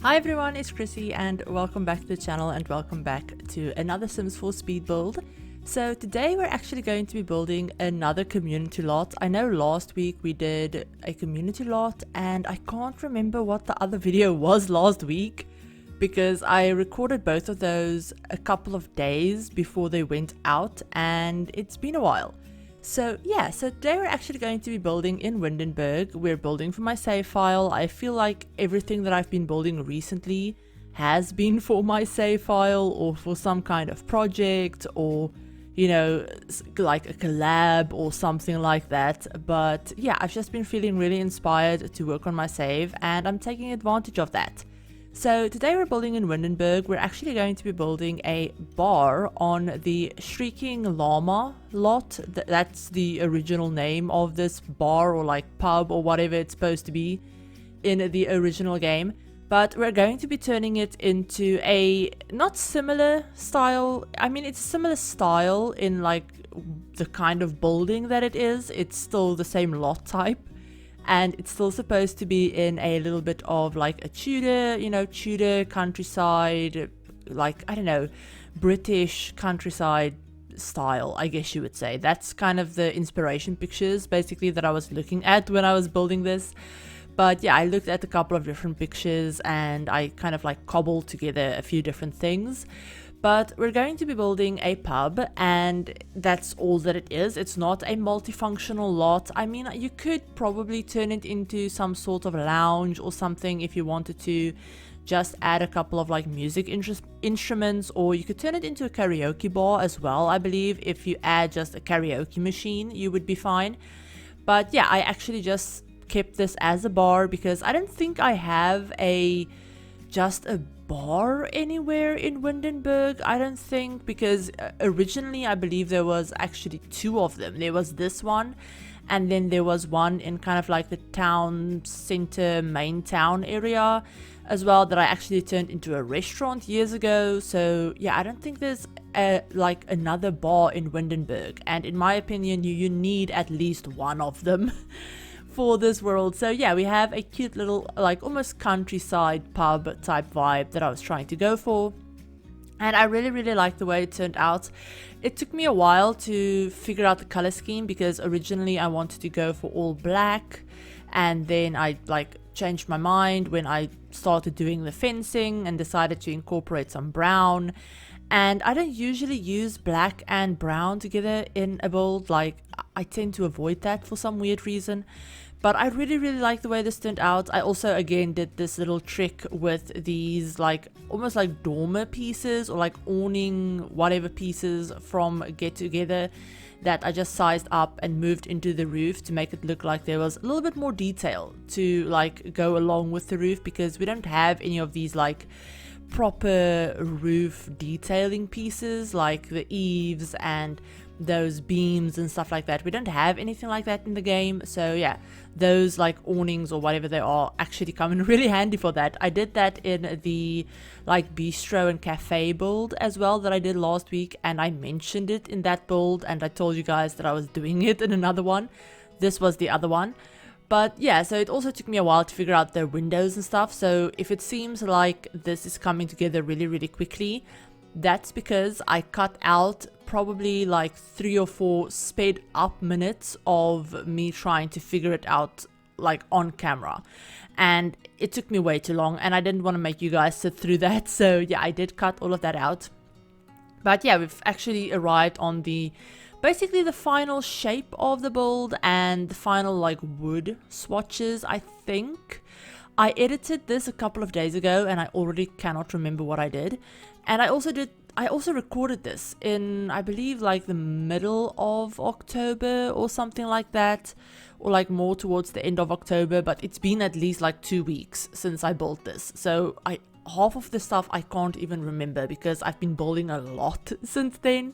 Hi everyone, it's Chrissie and welcome back to the channel and welcome back to another Sims 4 speed build. So today we're actually going to be building another community lot. I know last week we did a community lot and I can't remember what the other video was last week because I recorded both of those a couple of days before they went out and it's been a while. So yeah, so today we're actually going to be building in Windenburg. We're building for my save file. I feel like everything that I've been building recently has been for my save file or for some kind of project or, you know, like a collab or something like that. But yeah, I've just been feeling really inspired to work on my save and I'm taking advantage of that. So today we're building in Windenburg. We're actually going to be building a bar on the Shrieking Llama lot. That's the original name of this bar or like pub or whatever it's supposed to be in the original game. But we're going to be turning it into a not similar style. I mean, it's a similar style in like the kind of building that it is. It's still the same lot type. And it's still supposed to be in a little bit of like a Tudor, you know, Tudor countryside, like, I don't know, British countryside style, I guess you would say. That's kind of the inspiration pictures basically that I was looking at when I was building this. But yeah, I looked at a couple of different pictures and I kind of like cobbled together a few different things. But we're going to be building a pub and that's all that it is. It's not a multifunctional lot. I mean, you could probably turn it into some sort of lounge or something if you wanted to just add a couple of like music instruments, or you could turn it into a karaoke bar as well. I believe if you add just a karaoke machine, you would be fine. But yeah, I actually just kept this as a bar because I don't think I have just a bar anywhere in Windenburg. I don't think, because originally I believe there was actually two of them. There was this one and then there was one in kind of like the town center, main town area as well, that I actually turned into a restaurant years ago. So yeah, I don't think there's like another bar in Windenburg, and in my opinion you need at least one of them for this world. So yeah, we have a cute little like almost countryside pub type vibe that I was trying to go for, and I really like the way it turned out. It took me a while to figure out the color scheme because originally I wanted to go for all black, and then I like changed my mind when I started doing the fencing and decided to incorporate some brown. And I don't usually use black and brown together in a build. Like, I tend to avoid that for some weird reason. But I really like the way this turned out. I also, again, did this little trick with these, like, almost like dormer pieces or like awning whatever pieces from Get Together that I just sized up and moved into the roof to make it look like there was a little bit more detail to, like, go along with the roof, because we don't have any of these, like, proper roof detailing pieces like the eaves and those beams and stuff like that. We don't have anything like that in the game. So yeah, those like awnings or whatever they are actually come in really handy for that. I did that in the like bistro and cafe build as well that I did last week, and I mentioned it in that build and I told you guys that I was doing it in another one. This was the other one. But yeah, so it also took me a while to figure out the windows and stuff. So if it seems like this is coming together really quickly, that's because I cut out probably like 3 or 4 sped up minutes of me trying to figure it out like on camera. And it took me way too long and I didn't want to make you guys sit through that. So yeah, I did cut all of that out. But yeah, we've actually arrived on basically the final shape of the build and the final like wood swatches, I think. I edited this a couple of days ago and I already cannot remember what I did. And I also recorded this in, I believe, like the middle of October or something like that, or like more towards the end of October, but it's been at least like 2 weeks since I built this. So half of the stuff I can't even remember because I've been building a lot since then.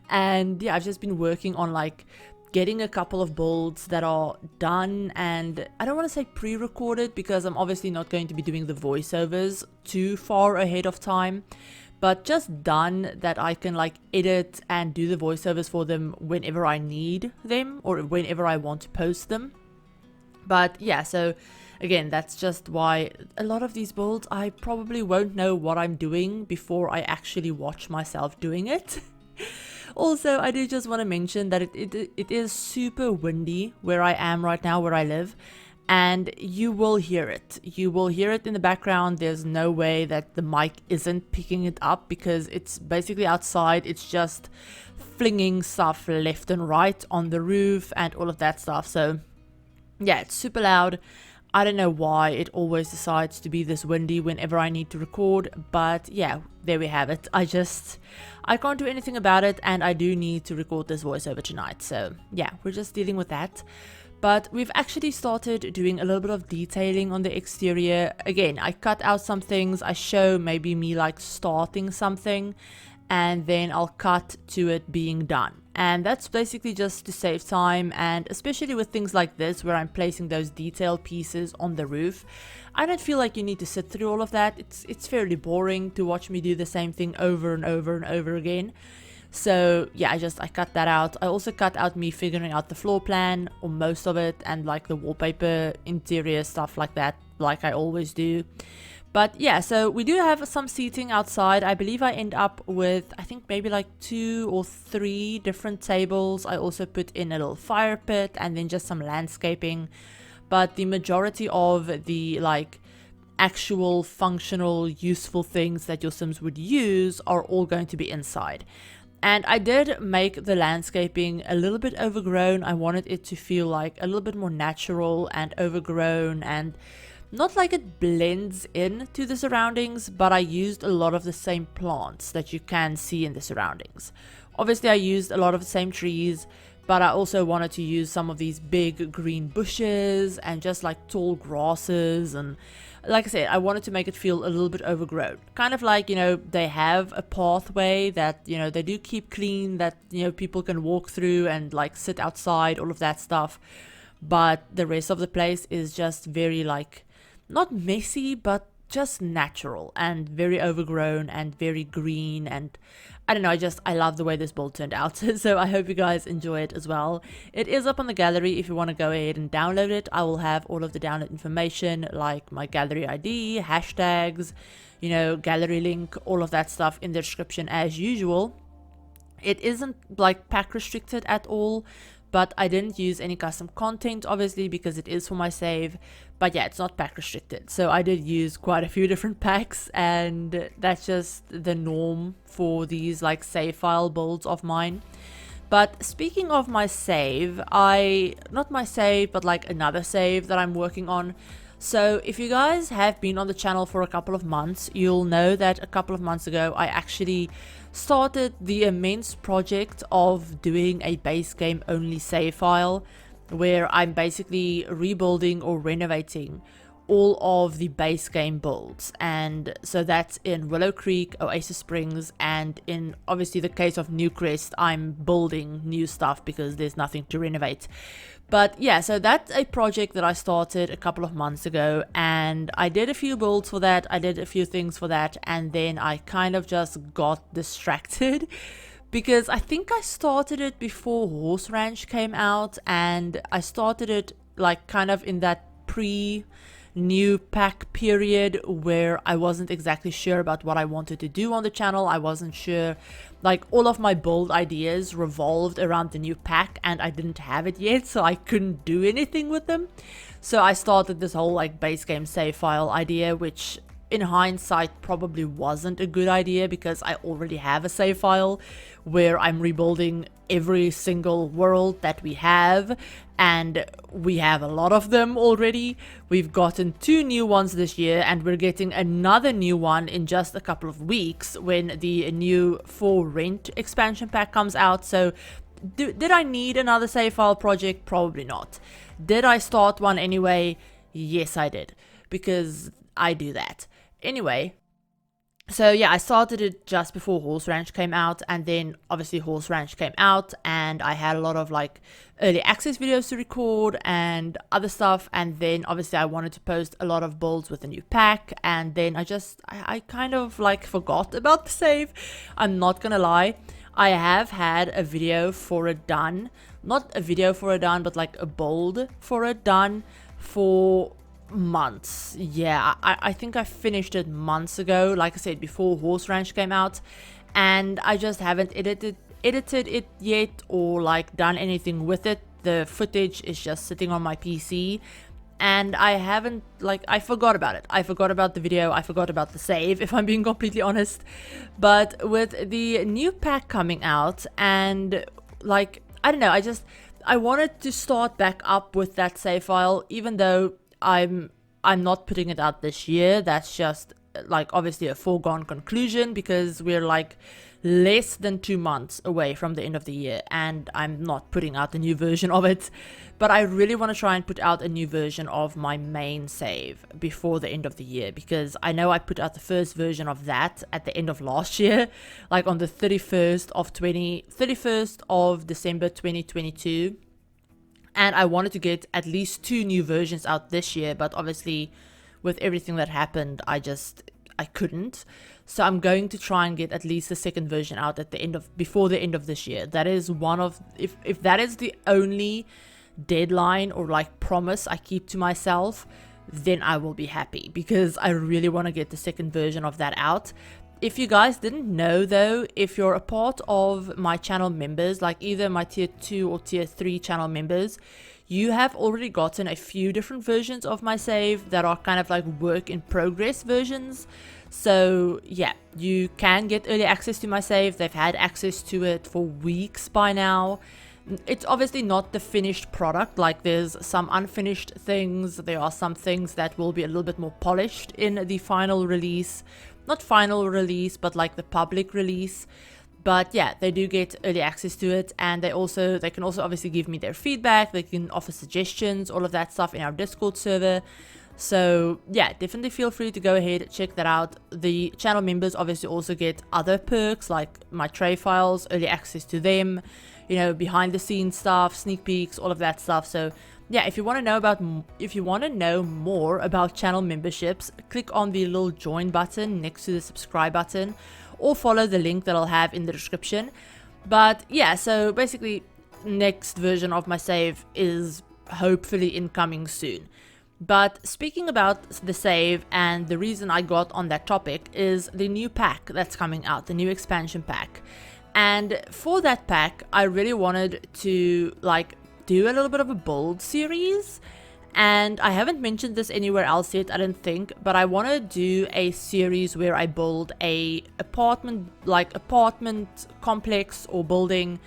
And yeah, I've just been working on like getting a couple of builds that are done, and I don't want to say pre-recorded because I'm obviously not going to be doing the voiceovers too far ahead of time, but just done that I can like edit and do the voiceovers for them whenever I need them or whenever I want to post them. But yeah, so again, that's just why a lot of these builds I probably won't know what I'm doing before I actually watch myself doing it. Also, I do just want to mention that it is super windy where I am right now, where I live, and you will hear it. You will hear it in the background. There's no way that the mic isn't picking it up because it's basically outside. It's just flinging stuff left and right on the roof and all of that stuff. So yeah, it's super loud. I don't know why it always decides to be this windy whenever I need to record, but yeah, there we have it. I can't do anything about it, and I do need to record this voiceover tonight. So yeah, we're just dealing with that. But we've actually started doing a little bit of detailing on the exterior. Again, I cut out some things. I show maybe me like starting something, and then I'll cut to it being done. And that's basically just to save time, and especially with things like this where I'm placing those detailed pieces on the roof, I don't feel like you need to sit through all of that. It's fairly boring to watch me do the same thing over and over and over again. So yeah, I cut that out. I also cut out me figuring out the floor plan, or most of it, and like the wallpaper, interior stuff like that, like I always do. But yeah, so we do have some seating outside. I believe I end up with, I think maybe like 2 or 3 different tables. I also put in a little fire pit and then just some landscaping. But the majority of the like actual functional useful things that your Sims would use are all going to be inside. And I did make the landscaping a little bit overgrown. I wanted it to feel like a little bit more natural and overgrown, and not like it blends in to the surroundings, but I used a lot of the same plants that you can see in the surroundings. Obviously I used a lot of the same trees, but I also wanted to use some of these big green bushes and just like tall grasses, and like I said, I wanted to make it feel a little bit overgrown. Kind of like, you know, they have a pathway that, you know, they do keep clean, that, you know, people can walk through and like sit outside, all of that stuff. But the rest of the place is just very like, not messy, but just natural and very overgrown and very green. And I don't know, I love the way this build turned out. So I hope you guys enjoy it as well. It is up on the gallery if you want to go ahead and download it. I will have all of the download information, like my gallery ID, hashtags, you know, gallery link, all of that stuff in the description as usual. It isn't like pack restricted at all, but I didn't use any custom content, obviously, because it is for my save. But yeah, it's not pack restricted. So I did use quite a few different packs, and that's just the norm for these like save file builds of mine. But speaking of my save, not my save, but like another save that I'm working on. So if you guys have been on the channel for a couple of months, you'll know that a couple of months ago I actually started the immense project of doing a base game only save file, where I'm basically rebuilding or renovating all of the base game builds. And so that's in Willow Creek, Oasis Springs, and in obviously the case of Newcrest, I'm building new stuff because there's nothing to renovate. But yeah, so that's a project that I started a couple of months ago, and I did a few builds for that, I did a few things for that, and then I kind of just got distracted because I think I started it before Horse Ranch came out, and I started it like kind of in that new pack period where I wasn't exactly sure about what I wanted to do on the channel. I wasn't sure, like all of my build ideas revolved around the new pack, and I didn't have it yet, so I couldn't do anything with them. So I started this whole like base game save file idea, which in hindsight probably wasn't a good idea because I already have a save file where I'm rebuilding every single world that we have, and we have a lot of them already. We've gotten 2 new ones this year, and we're getting another new one in just a couple of weeks when the new For Rent expansion pack comes out. So did I need another save file project? Probably not. Did I start one anyway? Yes, I did, because I do that. Anyway, so yeah, I started it just before Horse Ranch came out, and then obviously Horse Ranch came out, and I had a lot of like early access videos to record and other stuff, and then obviously I wanted to post a lot of builds with a new pack, and then I kind of like forgot about the save. I'm not gonna lie, I have had a video for it done, not a video for it done, but like a build for it done for months. Yeah, I think I finished it months ago, like I said, before Horse Ranch came out, and I just haven't edited it yet or like done anything with it. The footage is just sitting on my PC, and I haven't, like, I forgot about it. I forgot about the video, I forgot about the save, if I'm being completely honest. But with the new pack coming out, and like, I don't know, I wanted to start back up with that save file, even though I'm not putting it out this year. That's just like obviously a foregone conclusion, because we're like less than 2 months away from the end of the year, and I'm not putting out a new version of it. But I really want to try and put out a new version of my main save before the end of the year, because I know I put out the first version of that at the end of last year, like on the 31st of December 2022. And I wanted to get at least 2 new versions out this year, but obviously with everything that happened, I couldn't. So I'm going to try and get at least the second version out before the end of this year. That is one of, if that is the only deadline or like promise I keep to myself, then I will be happy, because I really want to get the second version of that out. If you guys didn't know though, if you're a part of my channel members, like either my tier 2 or tier 3 channel members, you have already gotten a few different versions of my save that are kind of like work in progress versions. So yeah, you can get early access to my save. They've had access to it for weeks by now. It's obviously not the finished product, like there's some unfinished things, there are some things that will be a little bit more polished in the final release. Not final release, but like the public release. But yeah, they do get early access to it, and they can also obviously give me their feedback, they can offer suggestions, all of that stuff in our Discord server. So yeah, definitely feel free to go ahead, check that out. The channel members obviously also get other perks like my tray files, early access to them, you know, behind the scenes stuff, sneak peeks, all of that stuff. So yeah, if you want to know more about channel memberships, click on the little join button next to the subscribe button, or follow the link that I'll have in the description. But yeah, so basically next version of my save is hopefully incoming soon. But speaking about the save, and the reason I got on that topic is the new pack that's coming out, the new expansion pack. And for that pack, I really wanted to like do a little bit of a build series, and I haven't mentioned this anywhere else yet, I don't think, but I want to do a series where I build a apartment complex or building,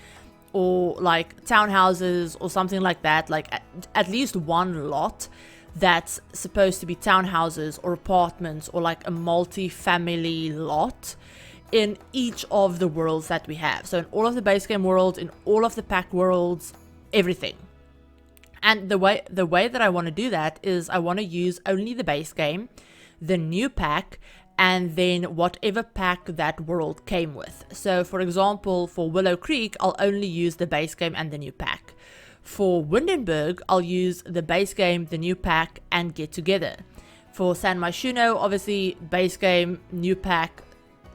or like townhouses or something like that, like at least one lot that's supposed to be townhouses or apartments or like a multi-family lot in each of the worlds that we have. So in all of the base game worlds, in all of the pack worlds, everything. And the way that I want to do that is I want to use only the base game, the new pack, and then whatever pack that world came with. So for example, for Willow Creek, I'll only use the base game and the new pack. For Windenburg, I'll use the base game, the new pack, and Get Together. For San Myshuno, obviously base game, new pack,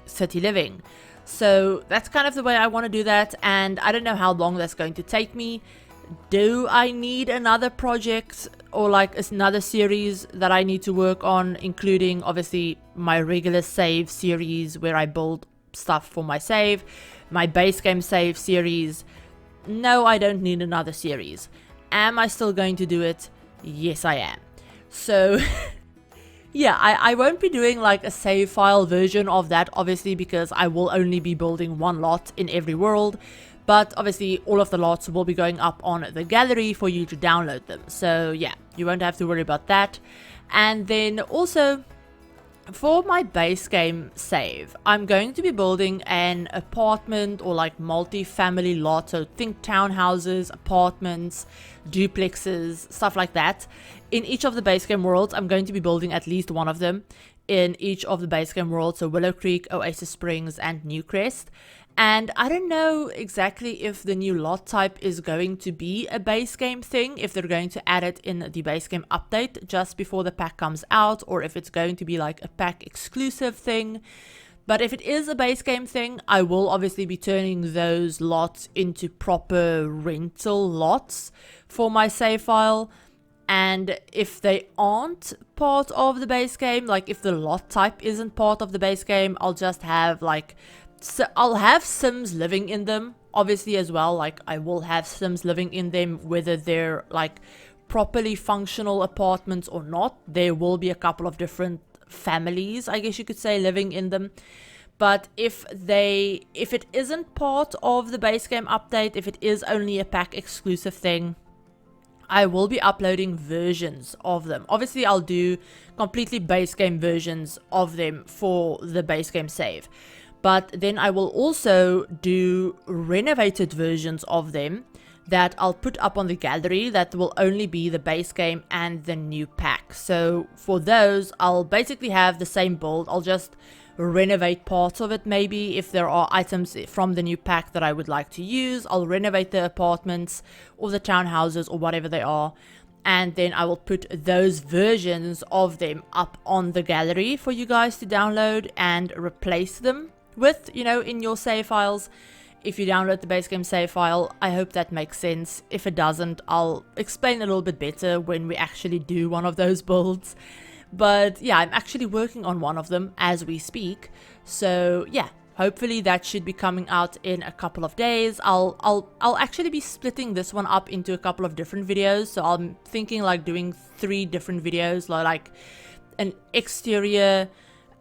City Living. So that's kind of the way I want to do that, and I don't know how long that's going to take me. Do I need another project or like another series that I need to work on, including obviously my regular save series where I build stuff for my save, my base game save series? No, I don't need another series. Am I still going to do it? Yes, I am. So yeah, I won't be doing like a save file version of that, obviously, because I will only be building one lot in every world. But obviously all of the lots will be going up on the gallery for you to download them. So yeah, you won't have to worry about that. And then also for my base game save, I'm going to be building an apartment or like multi-family lot. So think townhouses, apartments, duplexes, stuff like that. In each of the base game worlds, I'm going to be building at least one of them in each of the base game worlds. So Willow Creek, Oasis Springs, and Newcrest. And I don't know exactly if the new lot type is going to be a base game thing, if they're going to add it in the base game update just before the pack comes out, or if it's going to be like a pack exclusive thing. But if it is a base game thing, I will obviously be turning those lots into proper rental lots for my save file. And if they aren't part of the base game, like if the lot type isn't part of the base game, I'll just have like, so I'll have Sims living in them, obviously, as well. Like I will have Sims living in them, whether they're like properly functional apartments or not. There will be a couple of different families, I guess you could say, living in them. But if it isn't part of the base game update, if it is only a pack exclusive thing, I will be uploading versions of them. Obviously, I'll do completely base game versions of them for the base game save. But then I will also do renovated versions of them that I'll put up on the gallery that will only be the base game and the new pack. So for those, I'll basically have the same build. I'll just renovate parts of it. Maybe if there are items from the new pack that I would like to use, I'll renovate the apartments or the townhouses or whatever they are, and then I will put those versions of them up on the gallery for you guys to download and replace them with, you know, in your save files. If you download the base game save file, I hope that makes sense. If it doesn't, I'll explain a little bit better when we actually do one of those builds. But yeah, I'm actually working on one of them as we speak. So yeah, hopefully that should be coming out in a couple of days. I'll actually be splitting this one up into a couple of different videos. So I'm thinking like doing 3 different videos, like an exterior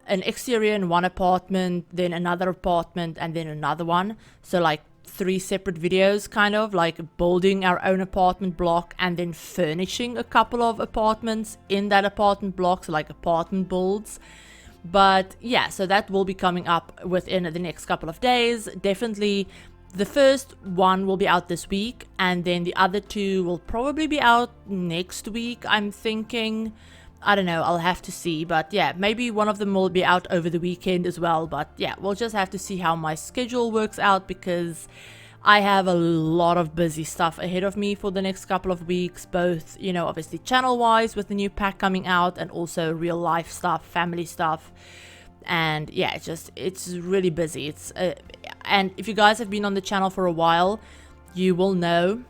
in one apartment, then another apartment, and then another one. So like 3 separate videos, kind of like building our own apartment block and then furnishing a couple of apartments in that apartment block, so like apartment builds. But yeah, so that will be coming up within the next couple of days. Definitely the first one will be out this week, and then the other 2 will probably be out next week, I'm thinking. I don't know, I'll have to see. But yeah, maybe one of them will be out over the weekend as well. But yeah, we'll just have to see how my schedule works out, because I have a lot of busy stuff ahead of me for the next couple of weeks, both, you know, obviously channel wise with the new pack coming out, and also real life stuff, family stuff. And yeah, it's really busy. It's and if you guys have been on the channel for a while, you will know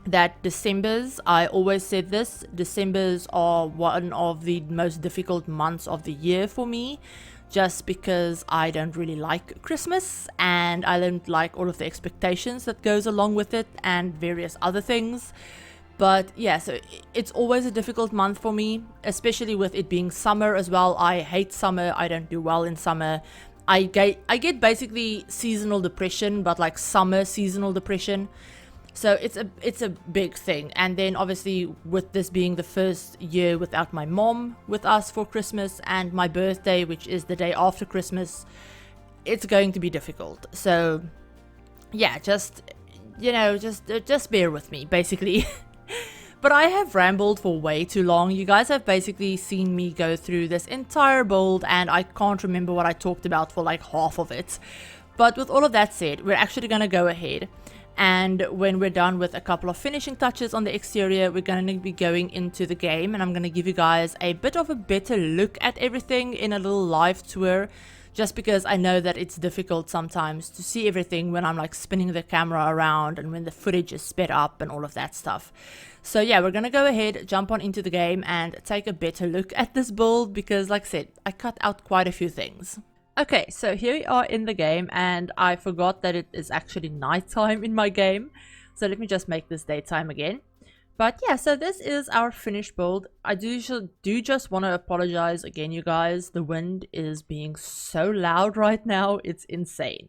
that Decembers, I always said this, Decembers are one of the most difficult months of the year for me, just because I don't really like Christmas, and I don't like all of the expectations that goes along with it, and various other things. But yeah, so it's always a difficult month for me, especially with it being summer as well. I hate summer. I don't do well in summer. I get basically seasonal depression, but like summer seasonal depression. So it's a big thing. And then obviously with this being the first year without my mom with us for Christmas, and my birthday, which is the day after Christmas, it's going to be difficult. So yeah, just, you know, just bear with me, basically. But I have rambled for way too long. You guys have basically seen me go through this entire build, and I can't remember what I talked about for like half of it. But with all of that said, we're actually going to go ahead, and when we're done with a couple of finishing touches on the exterior, we're going to be going into the game, and I'm going to give you guys a bit of a better look at everything in a little live tour, just because I know that it's difficult sometimes to see everything when I'm like spinning the camera around and when the footage is sped up and all of that stuff. So yeah, we're going to go ahead, jump on into the game and take a better look at this build, because like I said, I cut out quite a few things. Okay, so here we are in the game, and I forgot that it is actually nighttime in my game. So let me just make this daytime again. But yeah, so this is our finished build. I do just want to apologize again, you guys. The wind is being so loud right now, it's insane.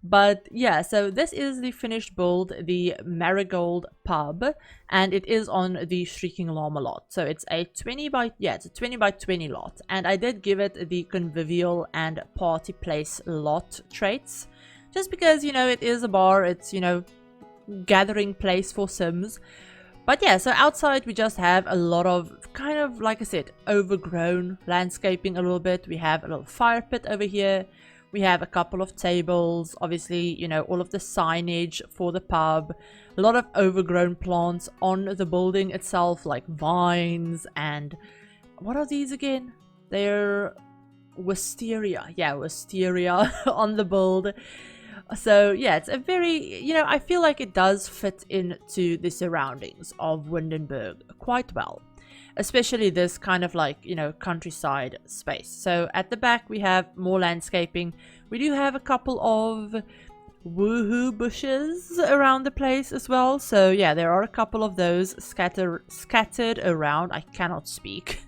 But yeah, so this is the finished build, the Marigold pub, and it is on the Shrieking Llama lot. So it's a 20 by 20 lot, and I did give it the Convivial and Party Place lot traits, just because, you know, it is a bar, it's, you know, gathering place for Sims. But yeah, so outside we just have a lot of kind of, like I said, overgrown landscaping a little bit. We have a little fire pit over here. We have a couple of tables, obviously, you know, all of the signage for the pub, a lot of overgrown plants on the building itself, like vines, and what are these again? They're wisteria. Yeah, wisteria on the build. So yeah, it's a very, I feel like it does fit into the surroundings of Windenburg quite well. Especially this kind of like, countryside space. So at the back we have more landscaping. We do have a couple of woohoo bushes around the place as well. So yeah, there are a couple of those scattered around. I cannot speak.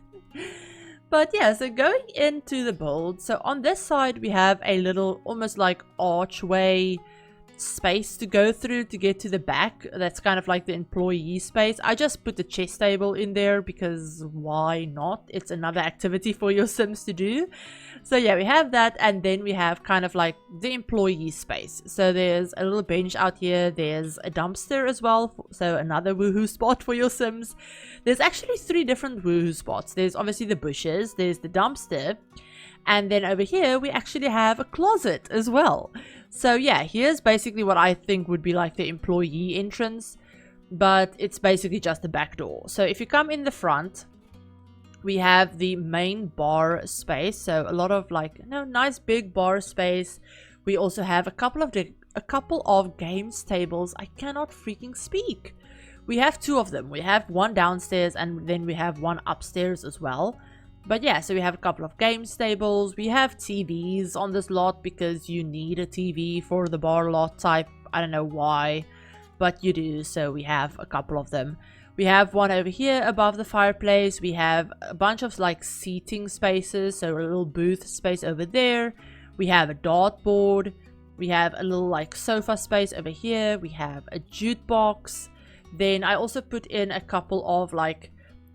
But yeah, so going into the build, so on this side we have a little almost like archway space to go through to get to the back. That's kind of like the employee space. I just put the chess table in there because why not? It's another activity for your Sims to do. So yeah, we have that, and then we have kind of like the employee space. So there's a little bench out here, there's a dumpster as well, so another woohoo spot for your Sims. There's actually 3 different woohoo spots. There's obviously the bushes, there's the dumpster, and then over here we actually have a closet as well. So yeah, here's basically what I think would be like the employee entrance, but it's basically just the back door. So if you come in the front, we have the main bar space. So a lot of like, nice big bar space. We also have a couple of games tables. I cannot freaking speak. We have 2 of them. We have one downstairs and then we have one upstairs as well. But yeah, so we have a couple of games tables. We have TVs on this lot because you need a TV for the bar lot type. I don't know why, but you do. So we have a couple of them. We have one over here above the fireplace. We have a bunch of like seating spaces. So a little booth space over there. We have a dartboard. We have a little like sofa space over here. We have a jukebox. Then I also put in a couple of like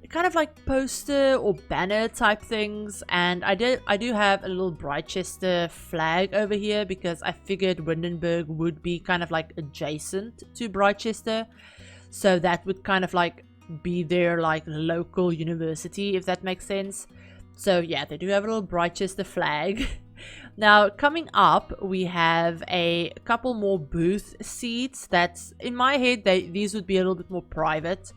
kind of like poster or banner type things, and I do have a little Brightchester flag over here because I figured Windenburg would be kind of like adjacent to Brightchester, so that would kind of like be their like local university, if that makes sense. So yeah, they do have a little Brightchester flag. Now coming up we have a couple more booth seats. That's in my head, these would be a little bit more private.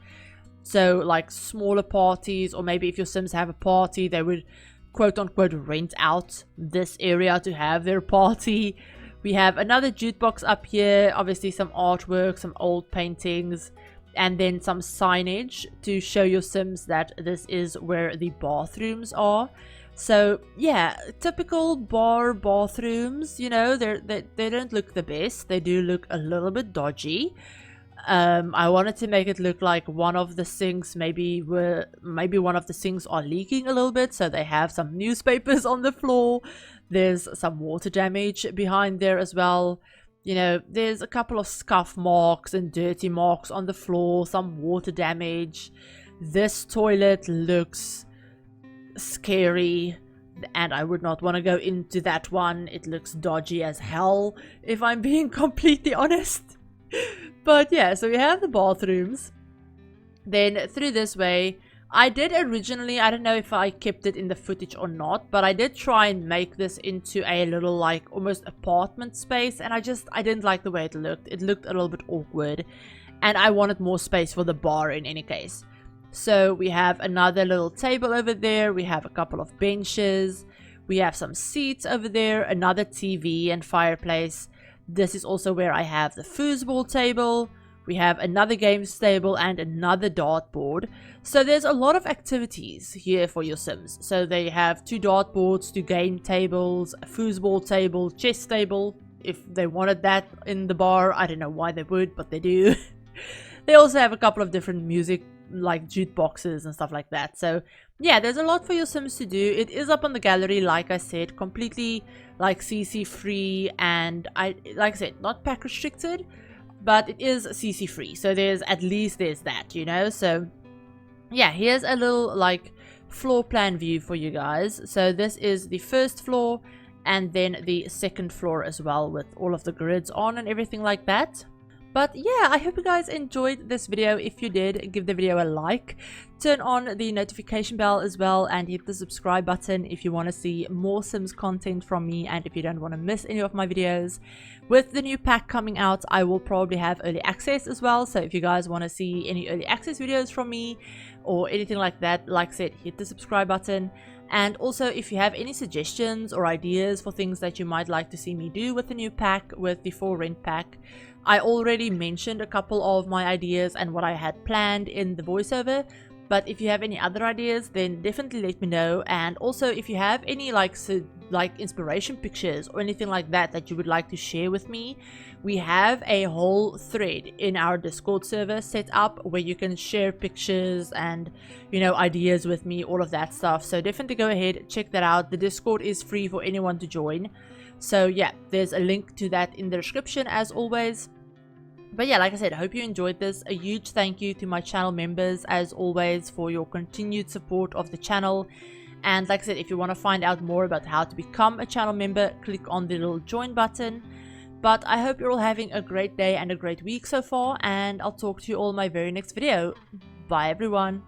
So like smaller parties, or maybe if your Sims have a party, they would quote unquote rent out this area to have their party. We have another jukebox up here, obviously some artwork, some old paintings, and then some signage to show your Sims that this is where the bathrooms are. So yeah, typical bar bathrooms, they don't look the best. They do look a little bit dodgy. I wanted to make it look like one of the sinks maybe one of the sinks are leaking a little bit, so they have some newspapers on the floor. There's some water damage behind there as well. There's a couple of scuff marks and dirty marks on the floor, some water damage. This toilet looks scary, and I would not want to go into that one. It looks dodgy as hell, if I'm being completely honest. But yeah, so we have the bathrooms. Then through this way, I did originally, I don't know if I kept it in the footage or not, but I did try and make this into a little like almost apartment space, and I didn't like the way it looked. It looked a little bit awkward, and I wanted more space for the bar in any case. So we have another little table over there. We have a couple of benches. We have some seats over there, another TV and fireplace. This is also where I have the foosball table. We have another games table and another dartboard. So there's a lot of activities here for your Sims. So they have 2 dartboards, 2 game tables, a foosball table, chess table. If they wanted that in the bar, I don't know why they would, but they do. They also have a couple of different music like jukeboxes and stuff like that. So yeah, there's a lot for your Sims to do. It is up on the gallery, like I said, completely like CC free, and like I said, not pack restricted, but it is CC free. So there's that, So yeah, here's a little like floor plan view for you guys. So this is the first floor, and then the second floor as well, with all of the grids on and everything like that. But yeah, I hope you guys enjoyed this video. If you did, give the video a like, turn on the notification bell as well, and hit the subscribe button if you want to see more Sims content from me, and if you don't want to miss any of my videos. With the new pack coming out, I will probably have early access as well, so if you guys want to see any early access videos from me or anything like that, like I said, hit the subscribe button. And also, if you have any suggestions or ideas for things that you might like to see me do with the new pack, with the for rent pack, I already mentioned a couple of my ideas and what I had planned in the voiceover. But if you have any other ideas, then definitely let me know. And also, if you have any like inspiration pictures or anything like that that you would like to share with me, we have a whole thread in our Discord server set up where you can share pictures and, you know, ideas with me, all of that stuff. So definitely go ahead, check that out. The Discord is free for anyone to join. So yeah, there's a link to that in the description as always. But yeah, like I said, I hope you enjoyed this. A huge thank you to my channel members as always for your continued support of the channel. And like I said, if you want to find out more about how to become a channel member, click on the little join button. But I hope you're all having a great day and a great week so far, and I'll talk to you all in my very next video. Bye everyone.